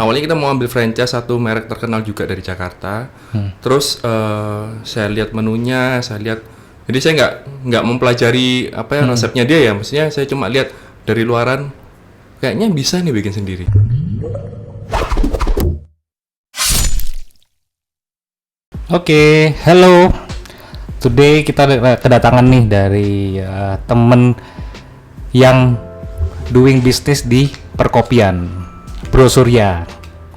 Awalnya kita mau ambil franchise satu merek terkenal juga dari Jakarta. Terus saya lihat menunya, jadi saya nggak mempelajari apa ya resepnya dia ya. Maksudnya saya cuma lihat dari luaran, kayaknya bisa nih bikin sendiri. Oke, hello. Today kita kedatangan nih dari temen yang doing business di perkopian, Bro Surya.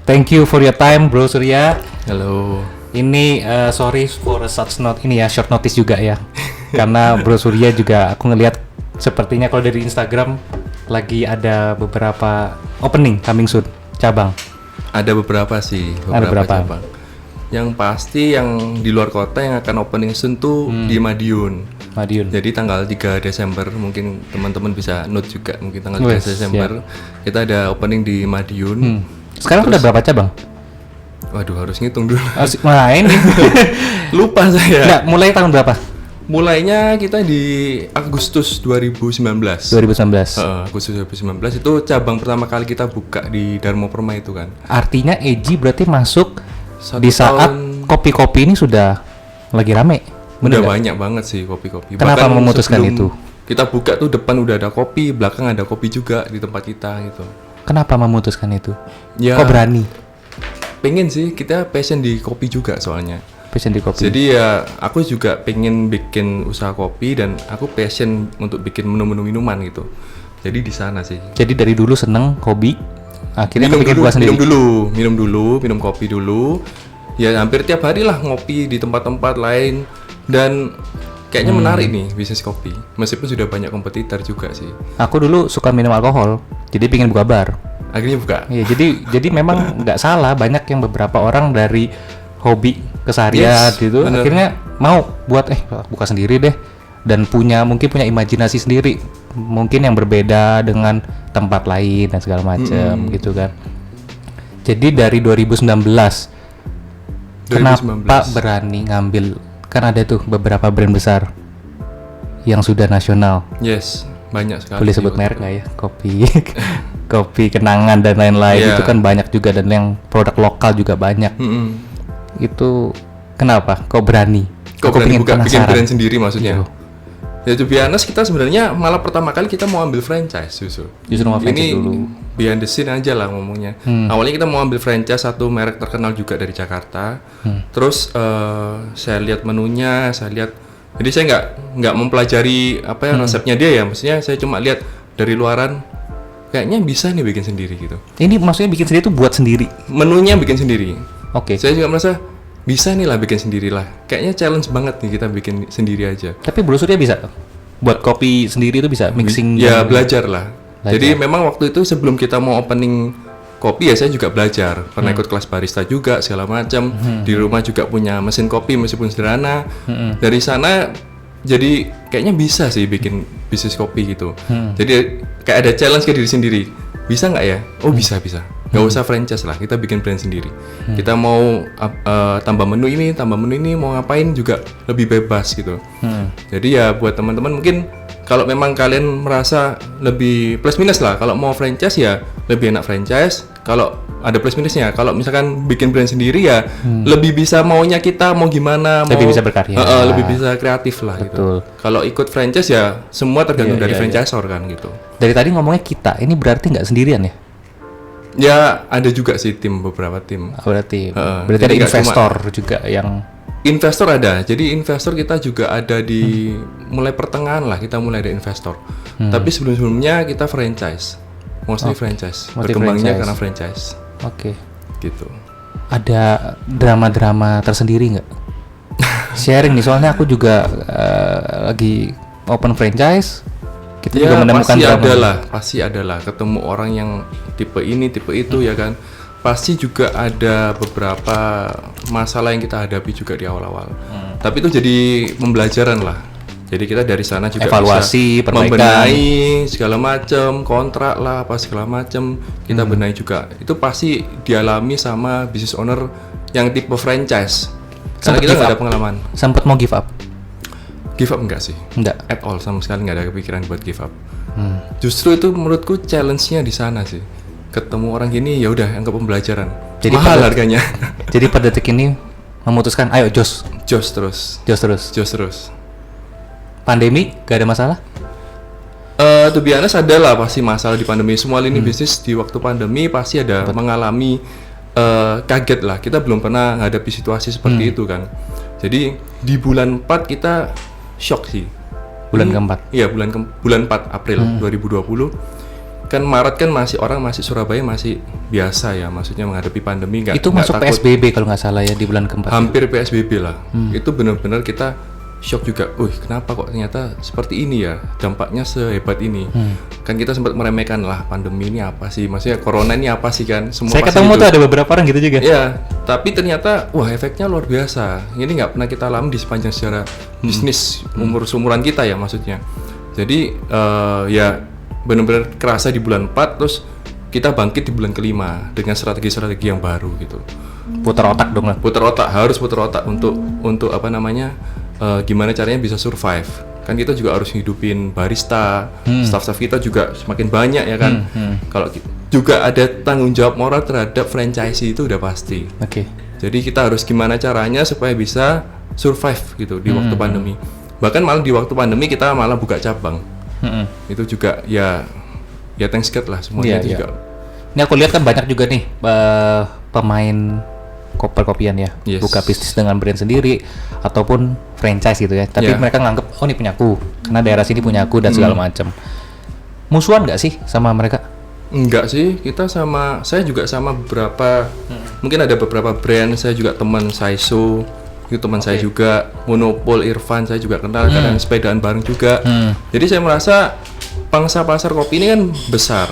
Thank you for your time, Bro Surya. Halo. Ini sorry for such note ini ya, short notice juga ya. Karena Bro Surya juga aku ngelihat sepertinya kalau dari Instagram lagi ada beberapa opening coming soon, cabang. Ada beberapa sih, cabang. Yang pasti yang di luar kota yang akan opening soon tuh di Madiun. Jadi tanggal 3 Desember mungkin teman-teman bisa note juga, mungkin tanggal 3 Desember kita ada opening di Madiun. Sekarang udah berapa cabang? Waduh, harus ngitung dulu. Nah ini Lupa saya. Nggak, mulai tahun berapa? Mulainya kita di Agustus 2019. Agustus 2019 itu cabang pertama kali kita buka di Darmo Perma itu kan. Artinya Eji berarti masuk Di saat kopi-kopi ini sudah lagi rame. Udah banyak banget sih kopi-kopi. Kenapa memutuskan itu? Kita buka tuh depan udah ada kopi, belakang ada kopi juga di tempat kita gitu. Kenapa memutuskan itu? Ya, kok berani? Pengen sih, kita passion di kopi juga soalnya. Passion di kopi. Jadi ya aku juga pengen bikin usaha kopi dan aku passion untuk bikin menu-menu minuman gitu. Jadi di sana sih. Jadi dari dulu seneng hobi, akhirnya bikin buat sendiri. Minum kopi dulu. Ya hampir tiap hari lah ngopi di tempat-tempat lain dan kayaknya menarik nih bisnis kopi. Meskipun sudah banyak kompetitor juga sih. Aku dulu suka minum alkohol, jadi pengen buka bar. Akhirnya buka. Iya, jadi memang nggak salah, banyak yang beberapa orang dari hobi keseharian gitu, bener. akhirnya mau buat buka sendiri deh dan mungkin punya imajinasi sendiri, mungkin yang berbeda dengan tempat lain dan segala macam gitu kan. Jadi dari 2019 kenapa berani ngambil, kan ada tuh beberapa brand besar yang sudah nasional. Yes, banyak sekali. Boleh sebut merek nggak ya? Kopi Kenangan dan lain-lain itu kan banyak juga, dan yang produk lokal juga banyak. Itu kenapa? Kok berani? Kok berani bikin brand sendiri maksudnya? Ya to be honest, kita sebenarnya malah pertama kali kita mau ambil franchise justru mau franchise dulu. Behind the scene aja lah ngomongnya. Awalnya kita mau ambil franchise satu merek terkenal juga dari Jakarta. Terus saya lihat menunya, jadi saya nggak mempelajari apa ya resepnya dia ya. Maksudnya saya cuma lihat dari luaran, kayaknya bisa nih bikin sendiri gitu. Ini maksudnya bikin sendiri itu buat sendiri? Menunya bikin sendiri. Oke. Saya juga merasa bisa nih lah bikin sendiri lah. Kayaknya challenge banget nih kita bikin sendiri aja. Tapi Bro Surya bisa buat kopi sendiri itu bisa mixing? Ya belajar lah. Jadi memang waktu itu sebelum kita mau opening kopi ya saya juga belajar. Pernah ikut kelas barista juga segala macam. Di rumah juga punya mesin kopi meskipun sederhana. Dari sana jadi kayaknya bisa sih bikin bisnis kopi gitu. Jadi kayak ada challenge ke diri sendiri. Bisa nggak ya? Oh bisa. Nggak usah franchise lah, kita bikin brand sendiri. Kita mau tambah menu ini, mau ngapain juga lebih bebas gitu. Jadi ya buat teman-teman mungkin kalau memang kalian merasa lebih plus minus lah, kalau mau franchise ya lebih enak franchise. Kalau ada plus minusnya, kalau misalkan bikin brand sendiri ya lebih bisa maunya kita mau gimana, lebih bisa berkarya, lebih bisa kreatif lah. Betul. Gitu. Kalau ikut franchise ya semua tergantung dari franchisor kan gitu. Dari tadi ngomongnya kita, ini berarti nggak sendirian ya? Ya ada juga sih beberapa tim. Berarti ada investor juga yang. Investor ada, jadi investor kita juga ada di mulai pertengahan lah, kita mulai ada investor. Tapi sebelumnya kita franchise, mostly franchise. Berkembangnya karena franchise. Oke. Gitu. Ada drama-drama tersendiri nggak? Sharing nih, soalnya aku juga lagi open franchise. Kita juga menemukan pasti ada lah ketemu orang yang tipe ini tipe itu ya kan, pasti juga ada beberapa masalah yang kita hadapi juga di awal-awal. Tapi itu jadi pembelajaran lah, jadi kita dari sana juga evaluasi, bisa membenahi segala macam, kontrak lah apa segala macam kita benahi juga. Itu pasti dialami sama business owner yang tipe franchise, karena kita nggak ada pengalaman. Sempet mau give up? Give up enggak sih? Enggak. At all, sama sekali nggak ada kepikiran buat give up. Justru itu menurutku challenge-nya di sana sih. ketemu orang gini ya udah anggap pembelajaran. Jadi mahal harganya. Jadi pada detik ini memutuskan ayo jos terus. Pandemi gak ada masalah? To be honest ada lah pasti masalah di pandemi. Semua lini bisnis di waktu pandemi pasti ada mengalami kaget lah. Kita belum pernah menghadapi situasi seperti itu kan. Jadi di bulan 4 kita shock sih. Bulan keempat? Iya bulan 4 April 2020. Kan Maret kan masih Surabaya masih biasa ya, maksudnya menghadapi pandemi itu masuk takut. PSBB kalau nggak salah ya di bulan keempat. Hampir PSBB lah. Itu benar-benar kita shock juga. Kenapa kok ternyata seperti ini ya, dampaknya sehebat ini. Kan kita sempat meremehkan lah pandemi ini apa sih, maksudnya corona ini apa sih kan. Semua saya ketemu tuh ada beberapa orang gitu juga. Iya, tapi ternyata efeknya luar biasa. Ini nggak pernah kita alami di sepanjang sejarah bisnis umuran kita ya maksudnya. Jadi ya benar-benar kerasa di bulan 4, terus kita bangkit di bulan kelima dengan strategi-strategi yang baru gitu. Putar otak dong lah. Harus putar otak untuk apa namanya, gimana caranya bisa survive. Kan kita juga harus hidupin barista, staff-staff kita juga semakin banyak ya kan. Kalau juga ada tanggung jawab moral terhadap franchisee itu udah pasti. Oke. Jadi kita harus gimana caranya supaya bisa survive gitu di waktu pandemi. Bahkan malah di waktu pandemi kita malah buka cabang. Itu juga ya thanks God lah semuanya itu juga. Ini aku lihat kan banyak juga nih pemain kopian ya, buka bisnis dengan brand sendiri ataupun franchise gitu ya. Tapi mereka nganggep ini punyaku karena daerah sini punyaku dan segala macam. Musuhan nggak sih sama mereka? Enggak sih, saya juga sama beberapa, mungkin ada beberapa brand. Saya juga teman Saiso, itu teman saya juga. Monopol Irfan saya juga kenal, karena sepedaan bareng juga. Jadi saya merasa pangsa pasar kopi ini kan besar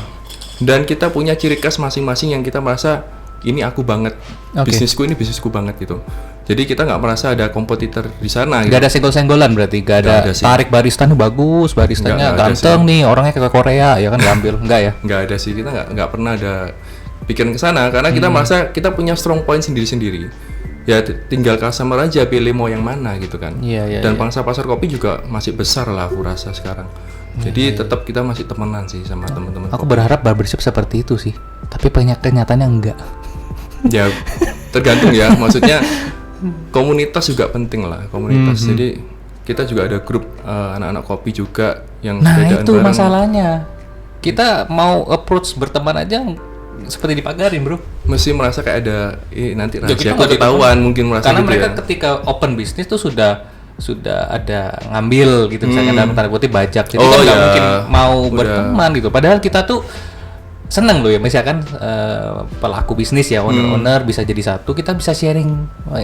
dan kita punya ciri khas masing-masing yang kita merasa ini aku banget, bisnisku ini bisnisku banget gitu. Jadi kita nggak merasa ada kompetitor di sana. Gak ada senggol-senggolan berarti, gak ada tarik barista nih bagus, baristanya ganteng nih, orangnya ke Korea ya kan diambil, enggak ya? Nggak ada sih, kita nggak pernah ada pikiran ke sana karena kita merasa kita punya strong point sendiri-sendiri. Ya tinggal customer aja pilih mau yang mana gitu kan. Dan pangsa pasar kopi juga masih besar lah aku rasa sekarang. Jadi tetap kita masih temenan sih sama teman-teman. Aku berharap barbershop seperti itu sih, tapi kenyataannya enggak. Ya tergantung ya, maksudnya komunitas juga penting lah, komunitas. Jadi kita juga ada grup anak-anak kopi juga yang sepedaan itu bareng. masalahnya. Kita mau approach berteman aja seperti dipagarin bro. Mesti merasa kayak ada nanti rahasia ketahuan mungkin merasa karena gitu mereka ya. Ketika open bisnis tuh sudah ada ngambil gitu misalnya dalam tanda kutip bajak, jadi kan nggak mungkin mau berteman gitu. Padahal kita tuh seneng loh ya, misalkan pelaku bisnis ya, owner bisa jadi satu, kita bisa sharing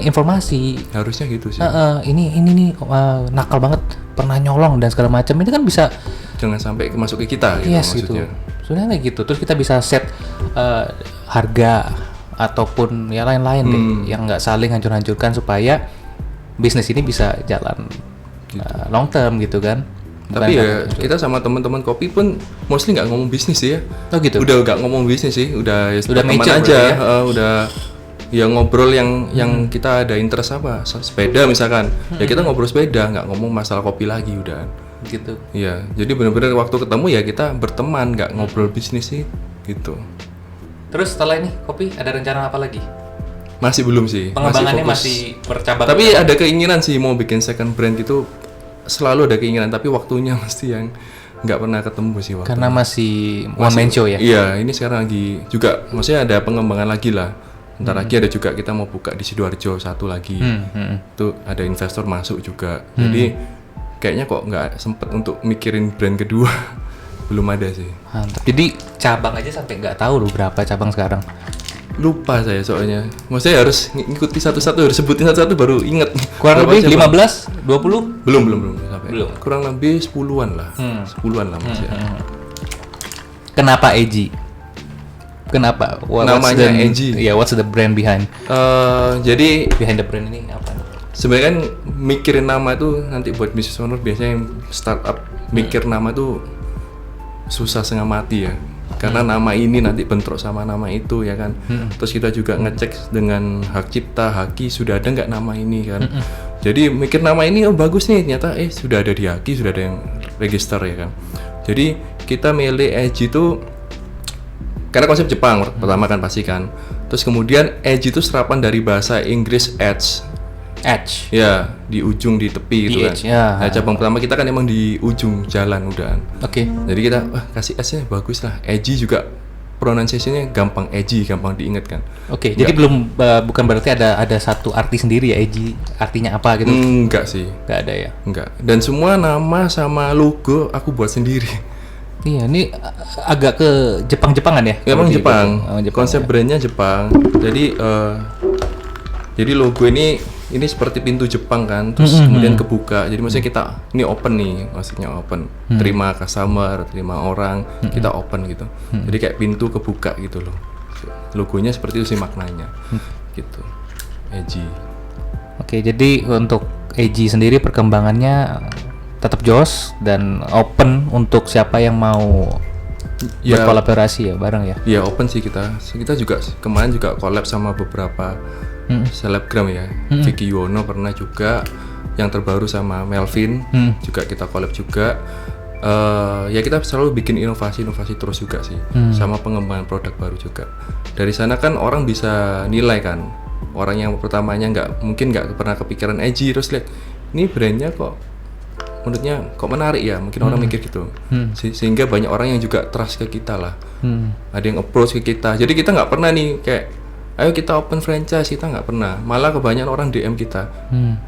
informasi. Harusnya gitu sih. Ini nih nakal banget, pernah nyolong dan segala macam, ini kan bisa jangan sampai masuk ke kita gitu maksudnya. Sebenarnya kayak gitu. Terus kita bisa set harga ataupun ya lain-lain deh yang nggak saling hancur-hancurkan supaya bisnis ini bisa jalan long term gitu kan. Tapi ya kita sama teman-teman kopi pun mostly nggak ngomong bisnis sih ya. Oh gitu. Udah nggak ngomong bisnis sih, udah teman aja, udah ya ngobrol yang kita ada interest apa, sepeda misalkan, ya kita ngobrol sepeda, nggak ngomong masalah kopi lagi udah. Gitu. Iya, jadi benar-benar waktu ketemu ya kita berteman, nggak ngobrol bisnis sih, gitu. Terus setelah ini kopi ada rencana apa lagi? Masih belum sih. Pengembangannya masih bercabang. Tapi ada keinginan sih mau bikin second brand gitu. Selalu ada keinginan, tapi waktunya mesti yang nggak pernah ketemu sih waktu. Karena masih one man show ya? Iya, ini sekarang lagi juga, maksudnya ada pengembangan lagi lah. Ntar lagi ada juga kita mau buka di Sidoarjo satu lagi. Itu ada investor masuk juga. Jadi kayaknya kok nggak sempet untuk mikirin brand kedua. Belum ada sih. Mantap. Jadi cabang aja sampai nggak tahu loh berapa cabang sekarang. Lupa saya soalnya. Maksudnya harus ngikuti satu-satu, harus sebutin satu-satu baru inget. Kurang lebih 15, 20? Belum sampai. Belum. Kurang lebih 10-an lah. 10-an lah masih. Kenapa AG? Kenapa? Namanya AG. Iya, what's the brand behind? Jadi Behind the brand ini apa? sebenarnya kan mikirin nama itu nanti buat business owner biasanya yang startup mikir nama itu susah setengah mati ya. Karena nama ini nanti bentrok sama nama itu ya kan. Terus kita juga ngecek dengan hak cipta, Haki sudah ada nggak nama ini kan. Jadi mikir nama ini bagus nih, ternyata sudah ada di Haki, sudah ada yang register ya kan. Jadi kita milih Edge itu karena konsep Jepang pertama kan pasti kan. Terus kemudian edge itu serapan dari bahasa Inggris edge. Edge. Ya, di ujung di tepi Di itu kan. edge, ya. Nah, cabang pertama kita kan emang di ujung jalan udah. Oke. Jadi kita kasih edge-nya bagus lah. Edgy juga pronunciation-nya gampang, edgy, gampang diingat kan. Oke, jadi belum bukan berarti ada satu arti sendiri ya edgy, artinya apa gitu? Enggak sih. Nggak ada ya. Enggak. Dan semua nama sama logo aku buat sendiri. Iya, ini agak ke Jepang-Jepangan ya? Memang Kalau di- Jepang. Oh, Jepang. Konsep brandnya Jepang. Jadi logo ini seperti pintu Jepang kan, terus kemudian kebuka. Jadi maksudnya kita ini open nih, maksudnya open. Terima customer, terima orang, kita open gitu. Jadi kayak pintu kebuka gitu loh. Logonya seperti itu sih maknanya. Gitu. Edgy. Oke, jadi untuk AG sendiri perkembangannya tetap jos dan open untuk siapa yang mau Ya, berkolaborasi ya bareng ya. ya open sih kita. Kita juga kemarin juga collab sama beberapa selebgram ya. Vicky Yono pernah juga, yang terbaru sama Melvin juga kita collab juga. Ya kita selalu bikin inovasi terus juga sih, sama pengembangan produk baru juga. Dari sana kan orang bisa nilai kan, orang yang pertamanya mungkin nggak pernah kepikiran edgy, terus lihat ini brandnya kok menurutnya kok menarik ya, mungkin orang mikir gitu. Sehingga banyak orang yang juga trust ke kita lah. Ada yang approach ke kita, jadi kita nggak pernah nih kayak ayo kita open franchise, kita nggak pernah. Malah kebanyakan orang DM kita,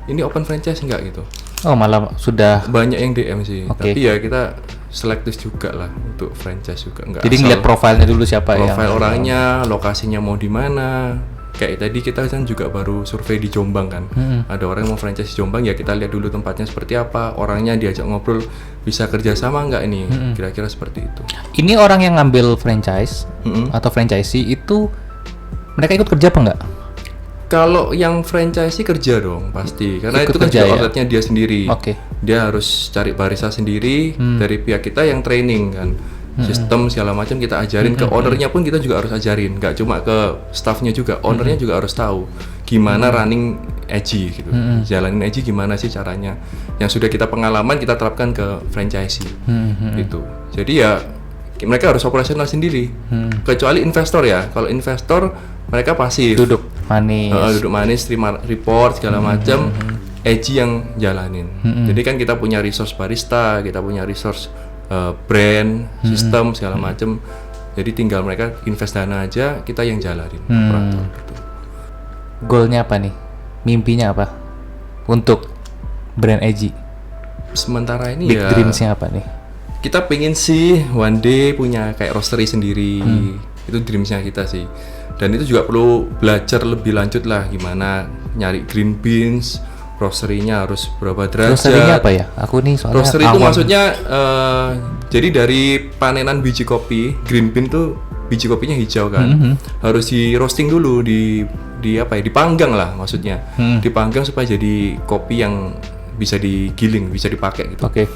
ini open franchise nggak gitu. Oh, malah sudah. Banyak yang DM sih, Oke. tapi ya kita selektif juga lah untuk franchise juga. Nggak Jadi asal ngeliat profilnya dulu siapa ya. profile orangnya, lokasinya mau di mana. Kayak tadi kita kan juga baru survei di Jombang kan. Ada orang yang mau franchise di Jombang, ya kita lihat dulu tempatnya seperti apa, orangnya diajak ngobrol, bisa kerjasama nggak ini, kira-kira seperti itu. Ini orang yang ngambil franchise atau franchisee itu mereka ikut kerja apa enggak? Kalau yang franchise kerja dong pasti, karena Ikut itu kan kerja juga ya? outletnya dia sendiri. Oke. Dia harus cari barista sendiri, dari pihak kita yang training kan. Sistem segala macam kita ajarin, ke ownernya pun kita juga harus ajarin, nggak cuma ke staffnya juga, ownernya juga harus tahu gimana running edgy gitu, jalanin edgy gimana sih caranya, yang sudah kita pengalaman kita terapkan ke franchisee gitu. Jadi ya mereka harus operasional sendiri, kecuali investor ya. Kalau investor mereka pasif, Duduk manis. duduk manis, terima report segala macam, edgy yang jalanin. Jadi kan kita punya resource barista, kita punya resource brand, sistem segala macam. Jadi tinggal mereka invest dana aja, kita yang jalanin operator gitu. Goalnya apa nih? Mimpinya apa? Untuk brand AG. Sementara ini Big ya dreams-nya apa nih? kita pengen sih one day punya kayak roastery sendiri. Itu dreamsnya kita sih. Dan itu juga perlu belajar lebih lanjut lah, gimana nyari green beans, roastery-nya harus berapa derajat. Roastery-nya apa ya? Aku nih soalnya Roastery itu awam. maksudnya jadi dari panenan biji kopi, green bean tuh biji kopinya hijau kan, harus di roasting dulu, di apa ya, dipanggang lah maksudnya, dipanggang supaya jadi kopi yang bisa digiling, bisa dipakai gitu. Oke.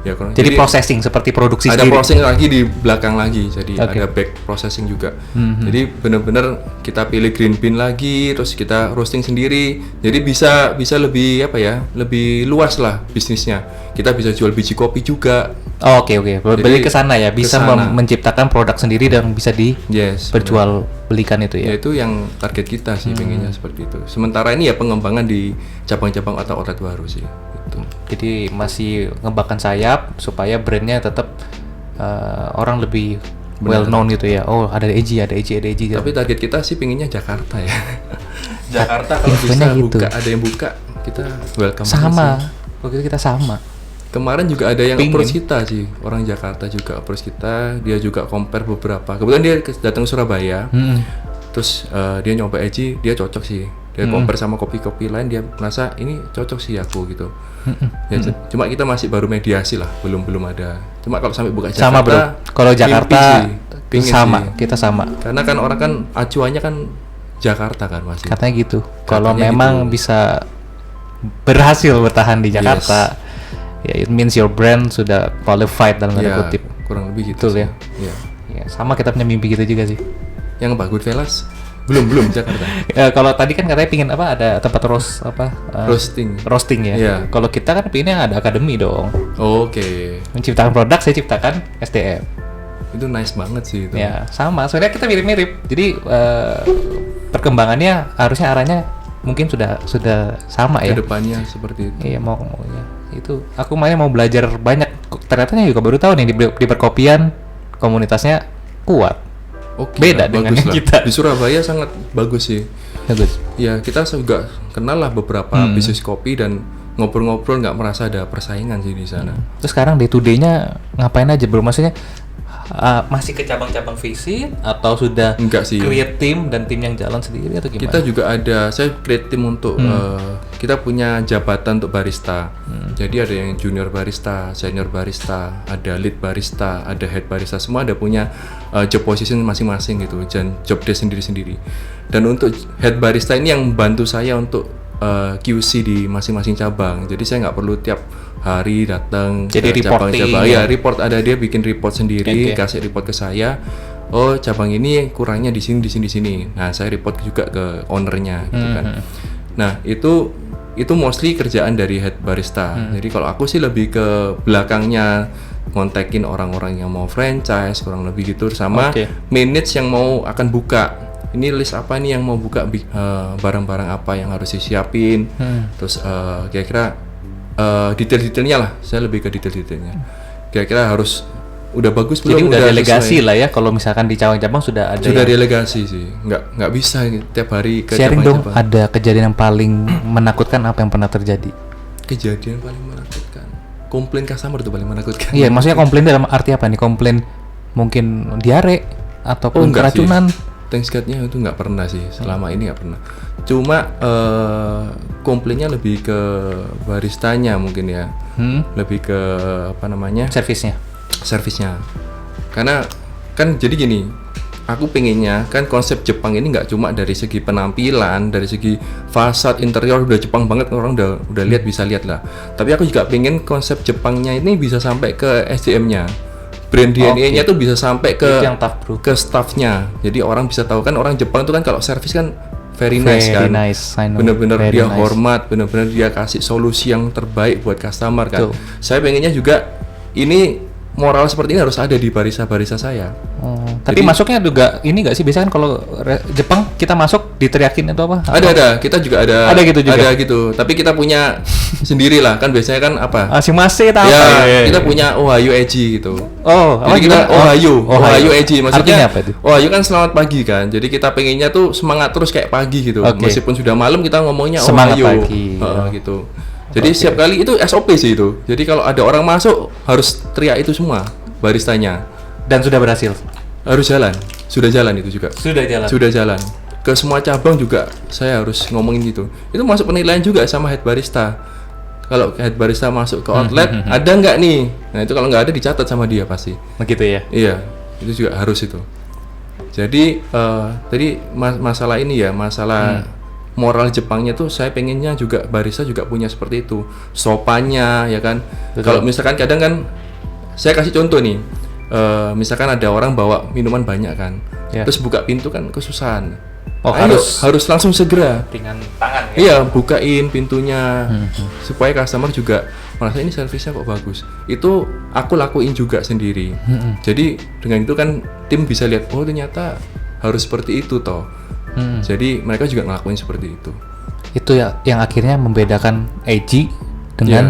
Ya, kurang- Jadi processing seperti produksi ada sendiri. processing lagi di belakang lagi, jadi Oke. ada back processing juga. Jadi benar-benar kita pilih green bean lagi, terus kita roasting sendiri. Jadi bisa lebih apa ya, lebih luas lah bisnisnya. Kita bisa jual biji kopi juga. Oh, oke. Balik ke sana ya, bisa kesana. menciptakan produk sendiri dan bisa Yes. diperjual belikan itu Ya ya. itu yang target kita sih, pengennya seperti itu. Sementara ini ya pengembangan di cabang-cabang atau outlet baru sih. Gitu. Jadi masih ngebakar sayap supaya brandnya tetap orang lebih well known gitu ya. Oh, ada AG. Tapi target kita sih pengennya Jakarta ya. Jakarta kalau infonya bisa gitu. buka, ada yang buka, kita welcome aja Sama. sih. Waktu itu kita sama. Kemarin juga ada yang Pingin. approach kita sih, orang Jakarta juga approach kita. Dia juga compare beberapa. Kebetulan dia datang ke Surabaya. Terus dia nyoba Edgy, dia cocok sih. Dia compare sama kopi-kopi lain, dia merasa ini cocok sih aku gitu. Ya, cuma kita masih baru mediasi lah, belum ada. Cuma kalau sampai buka Jakarta, Sama bro. Kalau mimpi Jakarta sih, pingin sama, sih. kita sama. Karena kan orang kan acuannya kan Jakarta kan masih. Katanya gitu. Kalau Katanya memang gitu. bisa berhasil bertahan di Jakarta, ya it means your brand sudah qualified dalam tanda Ya, kutip. kurang lebih gitu. Betul sih. ya. Iya. Ya, sama kita punya mimpi gitu juga sih. Yang bagus Velas belum Jakarta. Kalau tadi kan katanya pingin apa, ada tempat Roasting. roasting ya. Iya. Kalau kita kan pinginnya ada akademi dong. Oke. Menciptakan produk, saya ciptakan SDM. Itu nice banget sih itu. Ya, sama. Sebenarnya kita mirip-mirip. Jadi perkembangannya harusnya arahnya mungkin sudah sama ya. Kedepannya seperti itu. Iya, maunya. Itu aku makanya mau belajar banyak. Ternyata juga baru tahu nih di perkopian komunitasnya kuat. Oke, Beda dengan bagus lah. kita. Di Surabaya sangat bagus sih. Bagus. Ya kita juga kenal lah beberapa bisnis kopi dan ngobrol-ngobrol nggak merasa ada persaingan sih di sana. Terus sekarang day to day-nya ngapain aja bro? Maksudnya masih ke cabang-cabang visit atau sudah Enggak sih. create tim dan tim yang jalan sendiri atau gimana? Kita juga ada, saya create tim untuk kita punya jabatan untuk barista. Jadi ada yang junior barista, senior barista, ada lead barista, ada head barista, semua ada punya job position masing-masing gitu, dan job desk sendiri-sendiri. Dan untuk head barista ini yang bantu saya untuk QC di masing-masing cabang. Jadi saya nggak perlu tiap hari datang Jadi ke reporting cabang-cabang. ya? Ya report, ada dia bikin report sendiri, Oke. kasih report ke saya. Oh cabang ini kurangnya di sini, di sini, di sini. Nah saya report juga ke ownernya gitu kan. Nah itu mostly kerjaan dari head barista. Jadi kalau aku sih lebih ke belakangnya, kontakin orang-orang yang mau franchise kurang lebih gitu, sama Oke. manage yang mau akan buka. Ini list apa nih yang mau buka, barang-barang apa yang harus disiapin. Terus kira-kira detail-detailnya lah. Saya lebih ke detail-detailnya. Kira-kira harus udah bagus Jadi belum, udah delegasi sesuai. lah ya kalau misalkan di cabang-cabang sudah ada Sudah yang delegasi sih, nggak bisa tiap hari ke sharing dong. cabang-cabang. Ada kejadian yang paling menakutkan apa yang pernah terjadi? Kejadian paling menakutkan, komplain customer itu paling menakutkan. Iya, maksudnya komplain dalam arti apa nih? Komplain mungkin diare ataupun enggak sih. keracunan. Thanks God-nya itu nggak pernah sih, selama ini nggak pernah. Cuma komplainnya lebih ke baristanya mungkin ya, lebih ke apa namanya, Servisnya. servisnya. Karena kan jadi gini, aku pengennya kan konsep Jepang ini nggak cuma dari segi penampilan, dari segi fasad interior udah Jepang banget, orang udah lihat, bisa lihat lah. Tapi aku juga pengen konsep Jepangnya ini bisa sampai ke SDM-nya, brand DNA-nya tuh bisa sampai ke Itu yang tough, bro. ke staffnya. Jadi orang bisa tahu kan, orang Jepang itu kan kalau servis kan very nice Very kan, nice, I know. bener-bener Very dia nice. hormat, bener-bener dia kasih solusi yang terbaik buat customer kan. Betul. Saya pengennya juga ini moral seperti ini harus ada di barista-barista saya. Tapi masuknya juga ini nggak sih? Biasanya kan kalau Jepang kita masuk diteriakin itu apa? Ada, kita juga ada. Ada gitu juga? Ada gitu. Tapi kita punya sendiri lah kan, biasanya kan apa? Masing-masing Ya, apa? kita punya Ohayo Eji gitu. Oh, apa Jadi kita gimana? Ohayo Eji, maksudnya Artinya apa itu? Ohayo kan selamat pagi kan. Jadi kita pengennya tuh semangat terus kayak pagi gitu. Oke. Meskipun sudah malam kita ngomongnya Semangat Ohayo. pagi. Gitu. Jadi setiap kali itu SOP sih itu. Jadi kalau ada orang masuk harus teriak itu semua baristanya. Dan sudah berhasil. Harus jalan. Sudah jalan itu juga. Sudah jalan. Sudah jalan. Ke semua cabang juga saya harus ngomongin gitu. Itu masuk penilaian juga sama head barista. Kalau head barista masuk ke outlet, ada nggak nih? Nah itu kalau nggak ada dicatat sama dia pasti. Begitu ya. Iya, itu juga harus itu. Jadi tadi masalah ini ya, masalah moral Jepangnya tuh saya pengennya juga barista juga punya seperti itu. Sopannya ya kan. Kalau misalkan kadang kan saya kasih contoh nih. Misalkan ada orang bawa minuman banyak kan. Ya. Terus buka pintu kan kesusahan. Oh, Ayo, harus langsung segera. dengan tangan ya. Iya, bukain pintunya supaya customer juga merasa ini servisnya kok bagus. Itu aku lakuin juga sendiri. Jadi dengan itu kan tim bisa lihat, oh ternyata harus seperti itu toh. Jadi mereka juga ngelakuin seperti itu. Itu ya yang akhirnya membedakan Eji Ya, dengan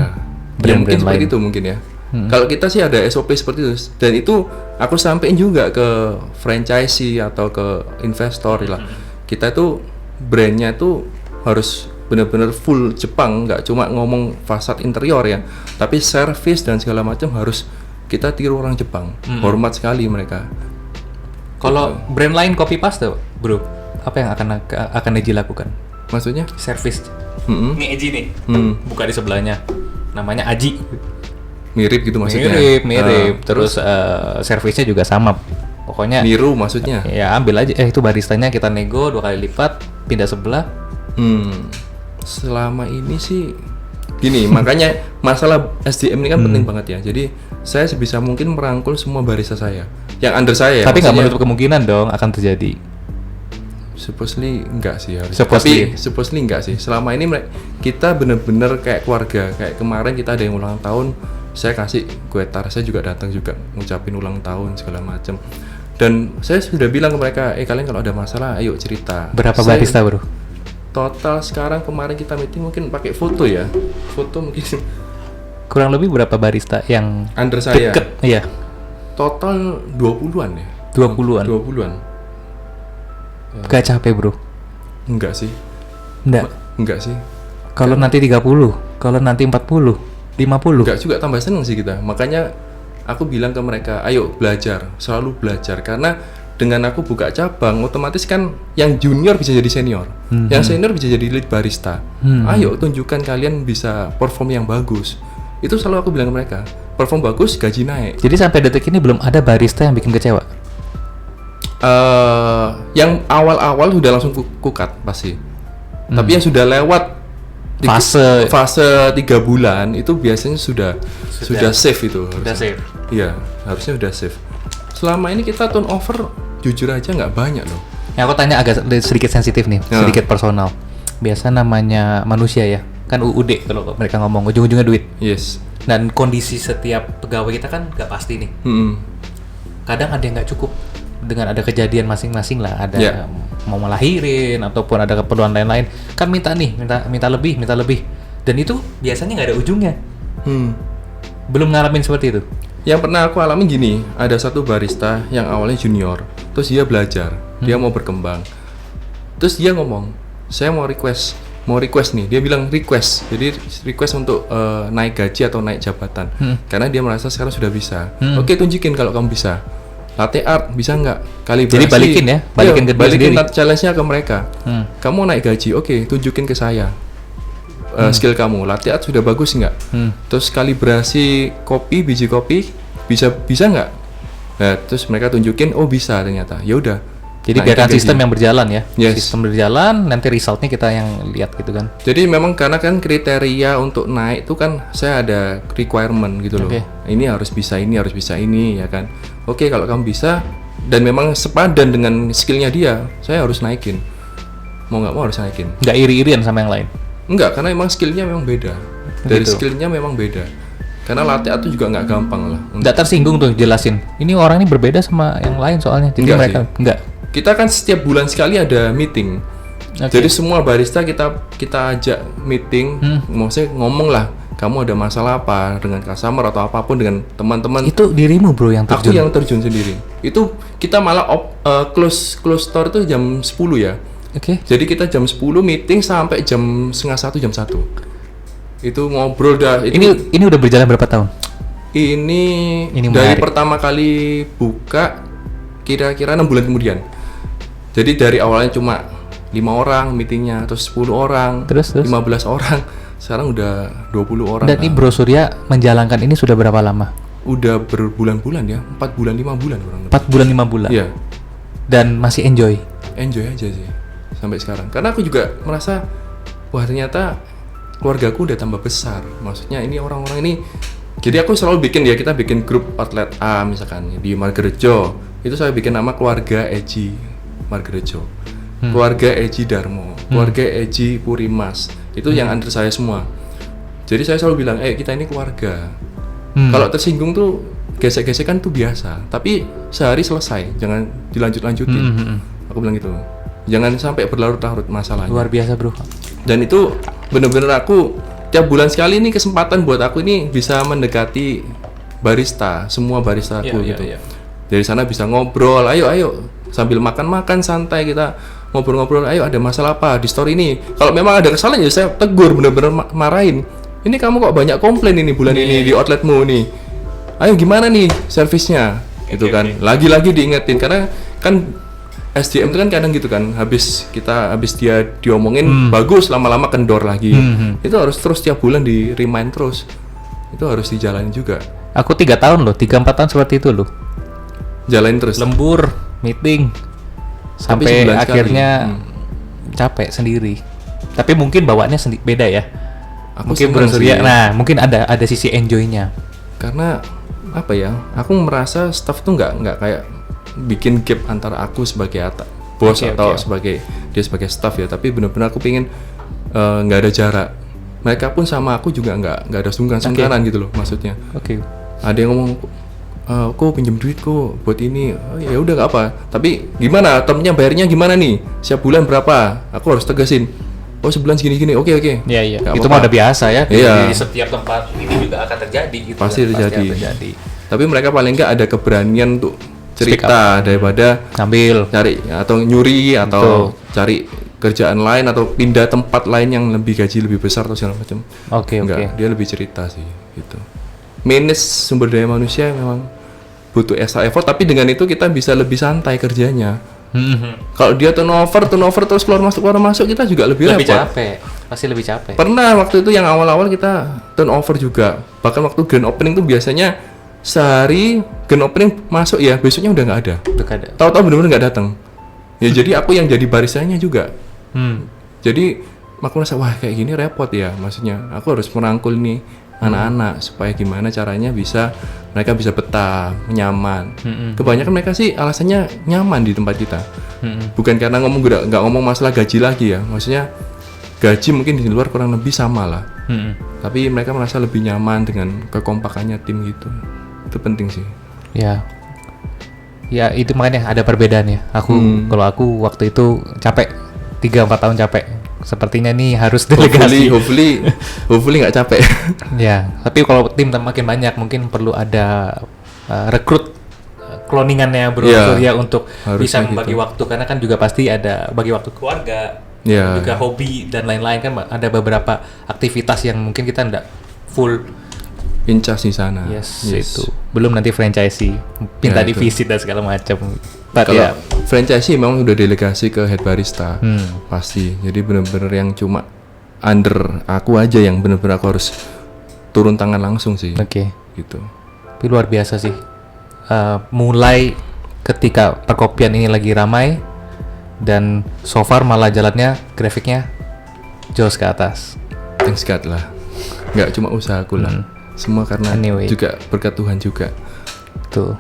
mungkin brand-brand seperti lain. itu mungkin ya. Kalau kita sih ada SOP seperti itu, dan itu aku sampein juga ke franchisee atau ke investor lah. Kita tuh brandnya tuh harus benar-benar full Jepang, nggak cuma ngomong fasad interior ya, tapi service dan segala macam harus kita tiru orang Jepang. Hormat sekali mereka. Kalau brand lain copy paste, bro, apa yang akan Eji lakukan? Maksudnya? Service. Mm-mm. Ini Eji nih, buka di sebelahnya. Namanya Aji. Mirip gitu maksudnya. Mirip. Terus servisnya juga sama. Pokoknya Niru maksudnya. ya ambil aja. Itu baristanya kita nego 2 kali lipat, pindah sebelah. Selama ini sih gini, makanya masalah SDM ini kan penting banget ya. Jadi saya sebisa mungkin merangkul semua barista saya, yang under saya. Ya, Tapi nggak maksudnya menutup kemungkinan dong akan terjadi. supposedly enggak sih harus. Supposedly. Tapi supposedly enggak sih. Selama ini kita bener-bener kayak keluarga. Kayak kemarin kita ada yang ulang tahun, saya kasih kue tar, saya juga datang juga ngucapin ulang tahun segala macam. Dan saya sudah bilang ke mereka, kalian kalau ada masalah ayo cerita. Berapa Saya- barista bro? Total sekarang kemarin kita meeting mungkin pakai foto ya. Foto mungkin Kurang lebih berapa barista yang under saya. deket? Iya, Total 20-an ya. 20-an. 20-an. Gak capek bro? Enggak sih. Enggak sih. Kalau nanti 30, kalau nanti 40, 50. Enggak juga, tambah seneng sih kita. Makanya aku bilang ke mereka, ayo belajar, selalu belajar. Karena dengan aku buka cabang, otomatis kan yang junior bisa jadi senior, yang senior bisa jadi lead barista. Ayo tunjukkan kalian bisa perform yang bagus. Itu selalu aku bilang ke mereka, perform bagus, gaji naik. Jadi sampai detik ini belum ada barista yang bikin kecewa. Yang awal-awal sudah langsung kukat pasti. Tapi yang sudah lewat fase 3 bulan itu biasanya sudah safe itu. Udah safe. Iya, harusnya udah safe. Selama ini kita turnover jujur aja nggak banyak loh. Ya, aku tanya agak sedikit sensitif nih, sedikit personal. Biasa namanya manusia ya, kan UUD kalau mereka ngomong ujung-ujungnya duit. Yes. Dan kondisi setiap pegawai kita kan nggak pasti nih. Kadang ada yang nggak cukup dengan ada kejadian masing-masing lah, ada mau melahirin ataupun ada keperluan lain-lain, kan minta lebih, dan itu biasanya nggak ada ujungnya. Belum ngalamin seperti itu. Yang pernah aku alami gini, ada satu barista yang awalnya junior, terus dia belajar, dia mau berkembang, terus dia ngomong, saya mau request nih, dia bilang request, jadi request untuk naik gaji atau naik jabatan, karena dia merasa sekarang sudah bisa. Oke, tunjukin kalau kamu bisa. Latte art bisa nggak? Kalibrasi. Jadi balikin ke diri balikin sendiri. challenge-nya ke mereka. Kamu naik gaji, oke, tunjukin ke saya. Skill kamu, latte art sudah bagus nggak? Terus kalibrasi kopi, biji kopi bisa nggak? Nah, terus mereka tunjukin, oh bisa ternyata. Ya udah. Jadi naikkan biarkan gaji. sistem yang berjalan ya. Yes. Sistem berjalan, nanti resultnya kita yang lihat gitu kan. Jadi memang karena kan kriteria untuk naik itu kan saya ada requirement gitu loh. Oke. Ini harus bisa ini ya kan. Oke, kalau kamu bisa dan memang sepadan dengan skillnya dia, saya harus naikin. Mau nggak mau harus naikin. Nggak iri-irian sama yang lain. Enggak, karena emang skillnya memang beda. Dari Gitu. skillnya memang beda. Karena latte art itu juga nggak gampang lah. Nggak tersinggung tuh jelasin. Ini orang ini berbeda sama yang lain soalnya. Jadi Nggak mereka sih. nggak. Kita kan setiap bulan sekali ada meeting. Oke. Jadi semua barista kita ajak meeting, maksudnya ngomong lah, kamu ada masalah apa dengan customer atau apapun dengan teman-teman. Itu dirimu bro yang Aku terjun. yang terjun sendiri. Itu kita malah close store itu jam 10 ya. Oke. Jadi kita jam 10 meeting sampai jam setengah 1, jam 1. Itu ngobrol dah. Ini udah berjalan berapa tahun? Ini dari menarik. pertama kali buka kira-kira 6 bulan kemudian. Jadi dari awalnya cuma 5 orang meetingnya, terus 10 orang, Terus? 15 orang, sekarang udah 20 orang. Dan ini Bro Surya menjalankan ini sudah berapa lama? Udah berbulan-bulan ya, 4 bulan 5 bulan kurang lebih. 4 bulan 5 bulan. Iya, Dan masih enjoy. enjoy aja sih sampai sekarang. Karena aku juga merasa wah ternyata keluargaku udah tambah besar. Maksudnya ini orang-orang ini. Jadi aku selalu bikin ya, kita bikin grup outlet A misalkan di Margarejo. Itu saya bikin nama keluarga Eji Margarejo, keluarga Eji Darmo, keluarga Eji Purimas. Itu yang under saya semua. Jadi saya selalu bilang, kita ini keluarga. Kalau tersinggung tuh gesek-gesekan tuh biasa, tapi sehari selesai, jangan dilanjut-lanjutin. Aku bilang gitu. Jangan sampai berlarut-larut masalahnya. Luar biasa bro. Dan itu bener-bener aku tiap bulan sekali ini kesempatan buat aku ini bisa mendekati barista, semua barista aku gitu. Dari sana bisa ngobrol, ayo sambil makan-makan santai kita ngobrol-ngobrol, ayo ada masalah apa di store ini. Kalau memang ada kesalahan ya saya tegur, bener-bener marahin. Ini kamu kok banyak komplain ini bulan ini di outletmu nih. Ayo gimana nih servisnya? Gitu kan. Lagi-lagi diingetin karena kan SDM itu kan kadang gitu kan, habis dia diomongin bagus, lama-lama kendor lagi. Itu harus terus tiap bulan di remind terus. Itu harus dijalanin juga. Aku 3 tahun loh, 3-4 tahun seperti itu loh. Jalanin terus. Lembur, meeting, sampai sebulan sekali. akhirnya capek sendiri. Tapi mungkin bawaannya beda ya. Aku Mungkin seneng Bro Surya, sih. nah mungkin ada sisi enjoy-nya. Karena apa ya? Aku merasa staff tuh nggak kayak bikin gap antara aku sebagai bos Oke, atau oke. dia sebagai staff ya. Tapi benar-benar aku pengen nggak ada jarak. mereka pun sama aku juga nggak ada sungkan-sungkanan gitu loh maksudnya. Oke. Ada yang ngomong kok pinjem duit kok buat ini, oh, ya udah nggak apa, tapi gimana termnya, bayarnya gimana nih, setiap bulan berapa, aku harus tegasin, oh sebulan segini-gini, oke. Iya. Nggak Itu apa-apa. mah udah biasa ya. Iya. Di setiap tempat ini juga akan terjadi gitu. Pasti kan. terjadi. Tapi mereka paling nggak ada keberanian untuk cerita daripada Ngambil. cari atau nyuri atau cari kerjaan lain atau pindah tempat lain yang lebih gaji lebih besar atau segala macam. Oke. Enggak, dia lebih cerita sih gitu. Manage sumber daya manusia memang butuh extra effort, tapi dengan itu kita bisa lebih santai kerjanya. Kalau dia turnover terus keluar masuk, kita juga lebih repot. capek. Pasti lebih capek. Pernah waktu itu yang awal-awal kita turnover juga. Bahkan waktu grand opening tuh biasanya sehari grand opening masuk ya, besoknya udah nggak ada. Udah ada. Tahu-tahu benar-benar nggak datang. Ya jadi aku yang jadi barisanya juga. Jadi aku merasa wah kayak gini repot ya. Maksudnya aku harus merangkul nih anak-anak supaya gimana caranya mereka bisa betah, nyaman. Kebanyakan mereka sih alasannya nyaman di tempat kita. Bukan karena nggak ngomong masalah gaji lagi ya. Maksudnya gaji mungkin di luar kurang lebih sama lah. Tapi mereka merasa lebih nyaman dengan kekompakannya tim gitu. Itu penting sih. Ya itu makanya ada perbedaan ya. Kalau aku waktu itu capek 3-4 tahun capek. Sepertinya nih harus delegasi. Hopefully nggak capek. Ya, tapi kalau tim makin banyak mungkin perlu ada rekrut cloningannya bro, ya untuk bisa membagi waktu, karena kan juga pasti ada bagi waktu keluarga, juga hobi dan lain-lain kan, ada beberapa aktivitas yang mungkin kita nggak full incas di sana. Yes. Itu belum nanti franchisee minta divisit dan segala macam. Kalau franchisee memang udah delegasi ke head barista pasti, jadi benar-benar yang cuma under aku aja yang benar-benar aku harus turun tangan langsung sih. Gitu. Tapi luar biasa sih. Mulai ketika perkopian ini lagi ramai dan so far malah jalannya grafiknya jos ke atas. Thanks God lah. Nggak cuma usahaku lah. Semua karena juga berkat Tuhan juga. Tuh.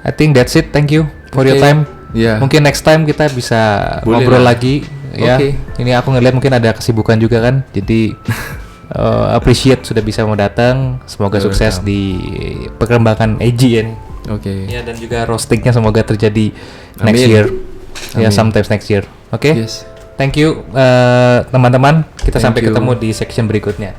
I think that's it. Thank you for your time. Mungkin next time kita bisa ngobrol lagi ya. Ini aku ngeliat mungkin ada kesibukan juga kan. Jadi appreciate sudah bisa mau datang. Semoga sukses di perkembangan AG ya nih. Ya, dan juga roastingnya semoga terjadi next year. Ya, sometimes next year. Thank you teman-teman. Kita sampai ketemu di section berikutnya.